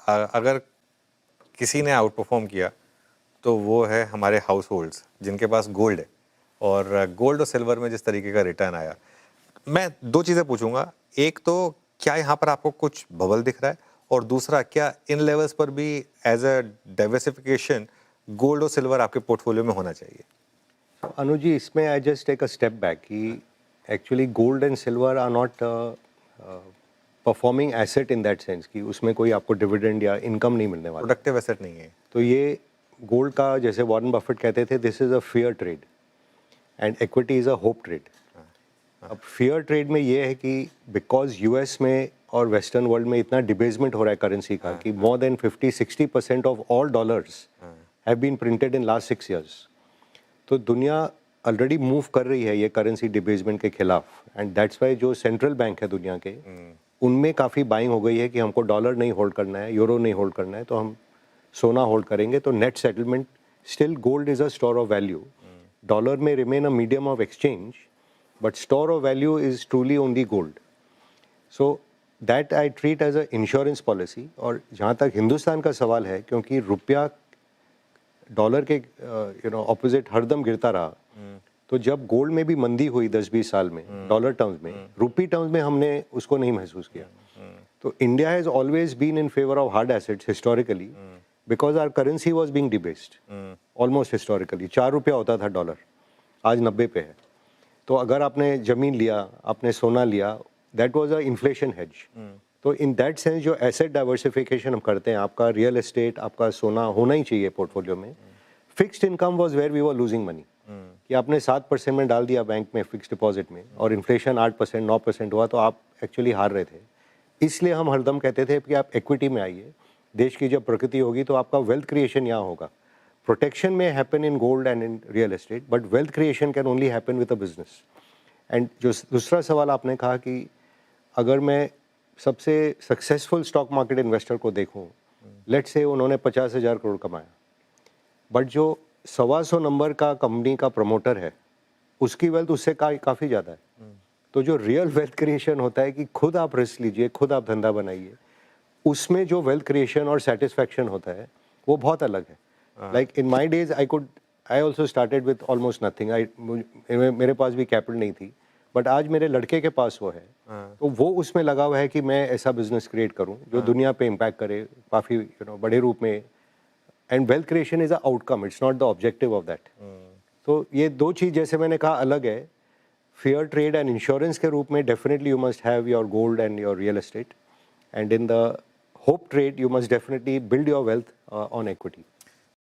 अगर किसी ने आउट परफॉर्म किया तो वो है हमारे हाउस होल्ड्स जिनके पास गोल्ड है, और गोल्ड और सिल्वर में जिस तरीके का रिटर्न आया। मैं दो चीज़ें पूछूंगा, एक तो क्या यहाँ पर आपको कुछ बबल दिख रहा है, और दूसरा क्या इन लेवल्स पर भी एज अ डाइवर्सिफिकेशन गोल्ड और सिल्वर आपके पोर्टफोलियो में होना चाहिए? अनुज जी, इसमें I just take a step back कि actually gold and silver are not performing asset in that sense कि उसमें कोई आपको डिविडेंड या इनकम नहीं मिलने वाला। प्रोडक्टिव एसेट नहीं है। तो ये गोल्ड का, जैसे वॉरेन बफेट कहते थे, this is a fair trade and equity is a hope trade. अब फेयर ट्रेड में ये है कि बिकॉज यूएस में और वेस्टर्न वर्ल्ड में इतना डिबेसमेंट हो रहा है करेंसी का कि more than 50-60% of all dollars have been printed in last 6 years। तो दुनिया ऑलरेडी मूव कर रही है ये करेंसी डिबेसमेंट के खिलाफ, एंड दैट्स वाई जो सेंट्रल बैंक है दुनिया के, उनमें काफ़ी बाइंग हो गई है कि हमको डॉलर नहीं होल्ड करना है, यूरो नहीं होल्ड करना है, तो हम सोना होल्ड करेंगे। तो net settlement still gold is a store of value. Dollar में remain a medium of exchange, but store of value is truly only gold. So that I treat as a insurance policy. और जहाँ तक हिंदुस्तान का सवाल है, क्योंकि रुपया dollar के ऑपोजिट हरदम गिरता रहा, तो जब गोल्ड में भी मंदी हुई 10-20 साल में डॉलर टर्म्स में, रुपी टर्म्स में हमने उसको नहीं महसूस किया। तो India has always been in favour of hard assets historically, because our currency was being debased almost historically. 4 रुपया होता था डॉलर, आज 90 पे है। तो अगर आपने ज़मीन लिया, आपने सोना लिया, that was a inflation hedge. तो इन दैट सेंस जो एसेट डाइवर्सिफिकेशन हम करते हैं, आपका रियल एस्टेट, आपका सोना होना ही चाहिए पोर्टफोलियो में। Fixed income was where we were losing money, कि आपने 7% में डाल दिया बैंक में फिक्स्ड डिपॉजिट में, और इन्फ्लेशन 8% 9% हुआ, तो आप एक्चुअली हार रहे थे। इसलिए हम हरदम कहते थे कि आप इक्विटी में आइए, देश की जब प्रगति होगी तो आपका वेल्थ क्रिएशन यहाँ होगा। प्रोटेक्शन में happen in gold and in real estate, but wealth creation can only happen with a business. And जो दूसरा सवाल आपने कहा कि अगर मैं सबसे सक्सेसफुल स्टॉक मार्केट इन्वेस्टर को देखूं, लेट्स से उन्होंने 50,000 करोड़ कमाया, बट जो 125 नंबर का कंपनी का प्रमोटर है, उसकी वेल्थ उससे काफ़ी ज़्यादा है। तो जो रियल वेल्थ क्रिएशन होता है कि खुद आप रिस्क लीजिए, खुद आप धंधा बनाइए, उसमें जो वेल्थ क्रिएशन और सेटिस्फैक्शन होता है वो बहुत अलग है। Like in my days I also started with almost nothing. मेरे पास भी कैपिटल नहीं थी, बट आज मेरे लड़के के पास वो है। तो वो उसमें लगा हुआ है कि मैं ऐसा बिजनेस क्रिएट करूं जो दुनिया पे इम्पैक्ट करे काफ़ी बड़े रूप में। And wealth creation is a outcome, it's not the objective of that. तो ये दो चीज़, जैसे मैंने कहा, अलग है। फेयर ट्रेड एंड इंश्योरेंस के रूप में definitely you must have your gold and your real estate, and in the hope trade you must definitely build your wealth on equity.